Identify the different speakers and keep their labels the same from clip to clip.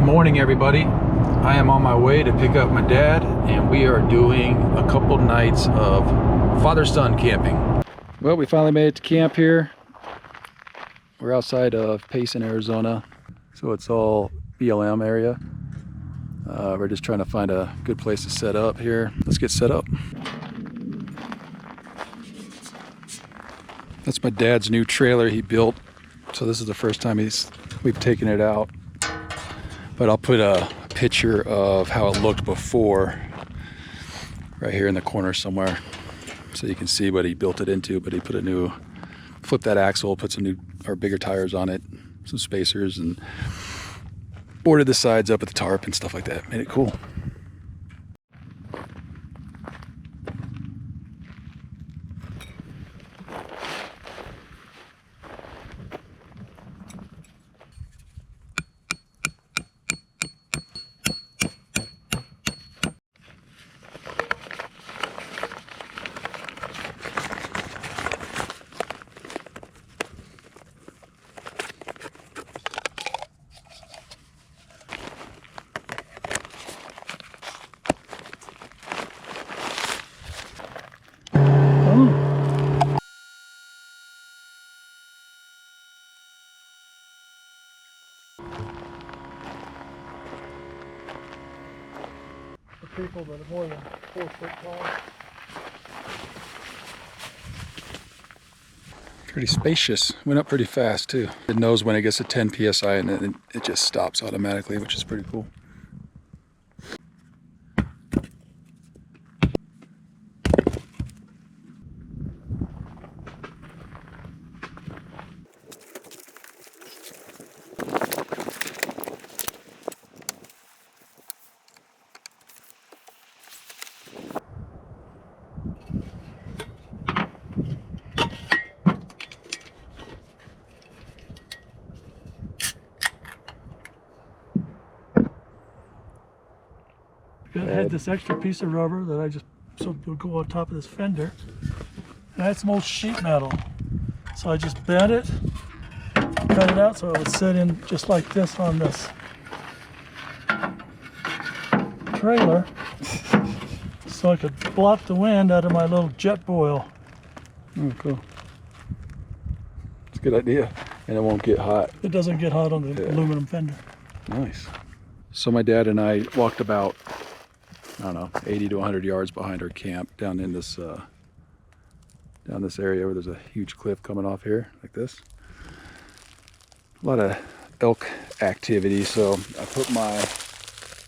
Speaker 1: morning, everybody. I am on my way to pick up my dad, and we are doing a couple nights of father-son camping. Well, we finally made it to camp here. We're outside of Payson, Arizona, so it's all BLM area. We're just trying to find a good place to set up here. Let's get set up. That's my dad's new trailer he built. So this is the first time we've taken it out. But I'll put a picture of how it looked before right here in the corner somewhere, so you can see what he built it into. But he put flipped that axle, put some new or bigger tires on it, some spacers, and boarded the sides up with the tarp and stuff like that. Made it cool.
Speaker 2: People that are more than 4 foot tall.
Speaker 1: Pretty spacious. Went up pretty fast too. It knows when it gets to 10 psi and then it just stops automatically, which is pretty cool.
Speaker 2: I had this extra piece of rubber that I just would go on top of this fender, and I had some old sheet metal, so I just bent it, cut it out so it would sit in just like this on this trailer, so I could block the wind out of my little jet boil.
Speaker 1: Oh, cool. It's a good idea, and it won't get hot.
Speaker 2: It doesn't get hot on the aluminum fender.
Speaker 1: Nice. So my dad and I walked about, I don't know, 80 to 100 yards behind our camp down in this area where there's a huge cliff coming off here like this. A lot of elk activity, so I put my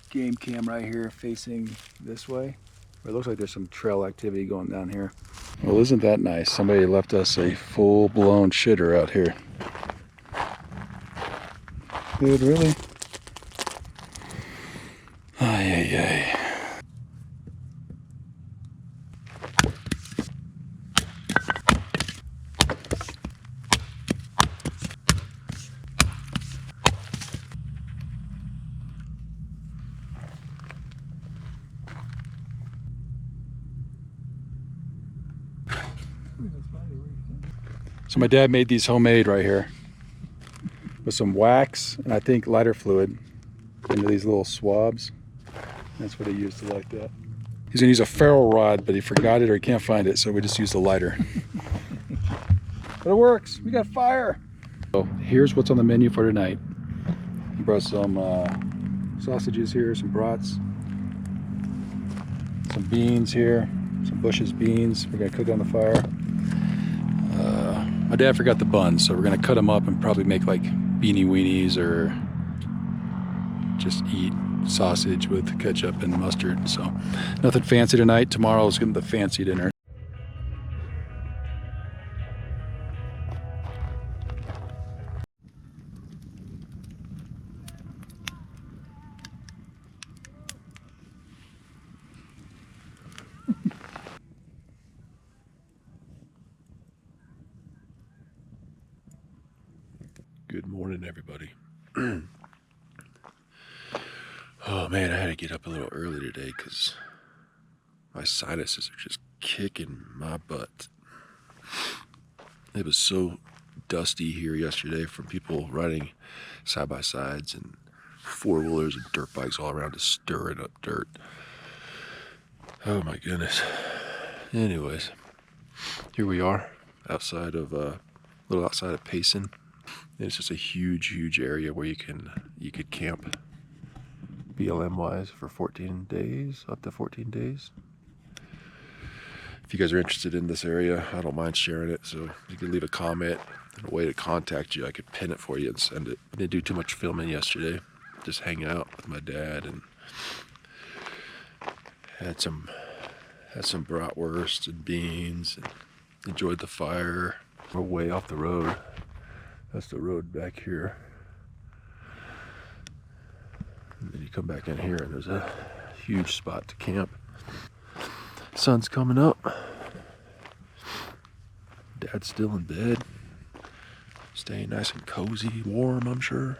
Speaker 1: game cam right here facing this way. It looks like there's some trail activity going down here. Well, isn't that nice? Somebody left us a full-blown shitter out here. Dude, really? Ay, ay, ay. So my dad made these homemade right here with some wax and I think lighter fluid into these little swabs. That's what he used to light that. He's gonna use a ferro rod, but he forgot it or he can't find it, so we just used the lighter. But it works. We got fire. So here's what's on the menu for tonight. He brought some sausages here, some brats, some beans here, some Bush's beans. We're gonna cook on the fire. My dad forgot the buns, so we're gonna cut them up and probably make like beanie weenies or just eat sausage with ketchup and mustard. So nothing fancy tonight. Tomorrow's gonna be the fancy dinner. Good morning, everybody. Oh man, I had to get up a little early today because my sinuses are just kicking my butt. It was so dusty here yesterday from people riding side by sides and
Speaker 3: four-wheelers and dirt bikes all around, just stirring up dirt. Oh my goodness. Anyways, here we are outside of a little outside of Payson. It's just a huge area where you could camp BLM wise for 14 days, up to 14 days. If you guys are interested in this area, I don't mind sharing it. So you can leave a comment and a way to contact you. I could pin it for you and send it. I didn't do too much filming yesterday, just hanging out with my dad, and had some bratwurst and beans and enjoyed the fire. We're way off the road. That's the road back here. And then you come back in here and there's a huge spot to camp. Sun's coming up. Dad's still in bed. Staying nice and cozy, warm, I'm sure.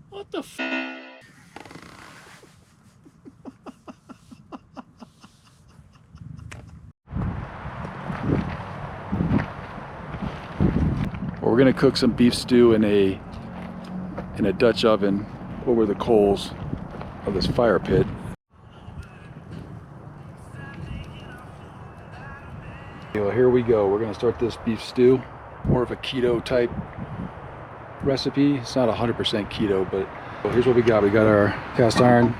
Speaker 2: What the f?
Speaker 1: We're gonna cook some beef stew in a Dutch oven over the coals of this fire pit. Well, here we go. We're gonna start this beef stew. More of a keto type recipe. It's not 100% keto, but here's what we got. We got our cast iron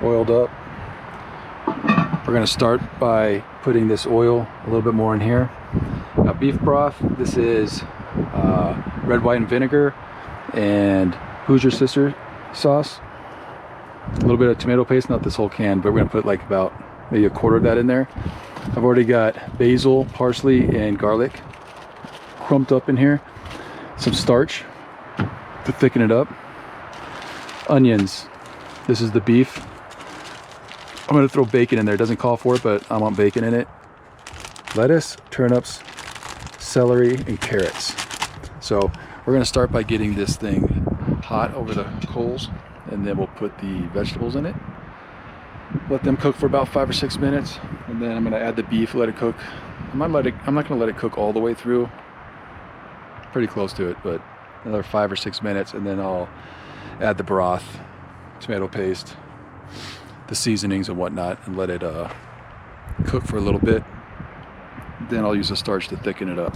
Speaker 1: oiled up. We're gonna start by putting this oil a little bit more in here. Now, beef broth, this is red, white, and vinegar and Hoosier Sister sauce. A little bit of tomato paste, not this whole can, but we're gonna put like about maybe a quarter of that in there. I've already got basil, parsley, and garlic crumped up in here. Some starch to thicken it up. Onions. This is the beef. I'm gonna throw bacon in there. It doesn't call for it, but I want bacon in it. Lettuce, turnips, celery, and carrots. So we're gonna start by getting this thing hot over the coals, and then we'll put the vegetables in it. Let them cook for about 5 or 6 minutes, and then I'm gonna add the beef, let it cook. I'm not gonna let it cook all the way through. Pretty close to it, but another 5 or 6 minutes, and then I'll add the broth, tomato paste, the seasonings and whatnot, and let it cook for a little bit. Then I'll use the starch to thicken it up.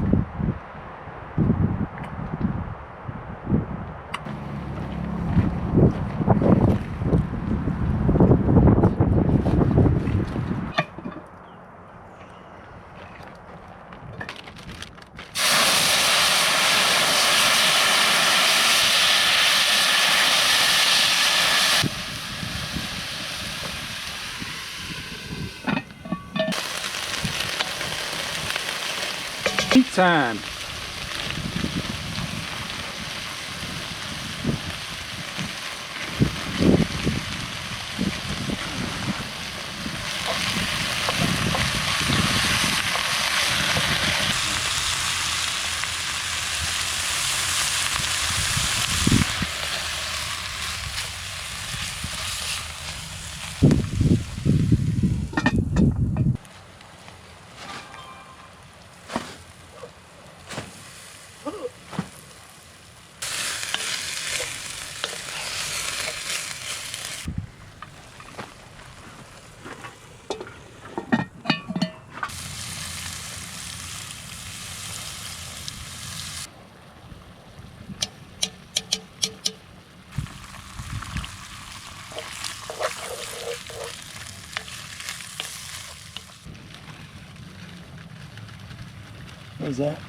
Speaker 1: Heat time.
Speaker 2: What is that?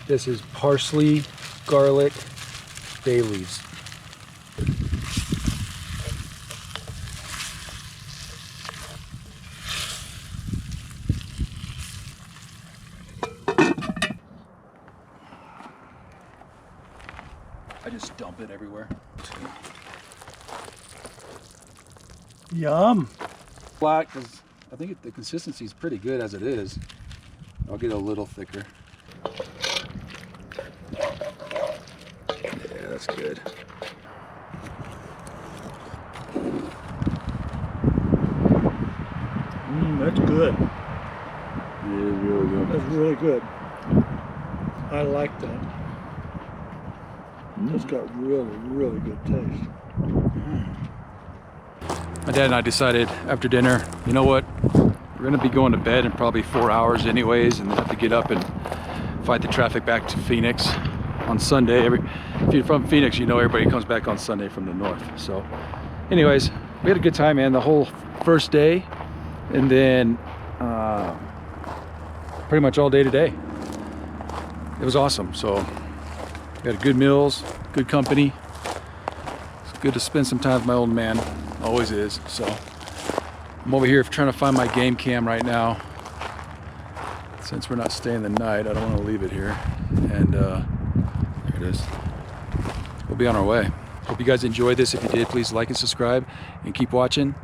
Speaker 1: This is parsley, garlic, bay leaves. I just dump it everywhere.
Speaker 2: Yum.
Speaker 1: Black, because I think the consistency is pretty good as it is. I'll get a little thicker. Yeah, that's good.
Speaker 2: That's good.
Speaker 1: Yeah, really good.
Speaker 2: That's really good. I like that. It's got really, really good taste.
Speaker 1: My dad and I decided after dinner, you know what? We're gonna be going to bed in probably 4 hours anyways, and have to get up and fight the traffic back to Phoenix on Sunday. If you're from Phoenix, you know everybody comes back on Sunday from the north. So anyways, we had a good time, man, the whole first day, and then pretty much all day today. It was awesome. So we had good meals, good company. It's good to spend some time with my old man, always is. So I'm over here trying to find my game cam right now. Since we're not staying the night, I don't want to leave it here. And there it is. We'll be on our way. Hope you guys enjoyed this. If you did, please like and subscribe and keep watching.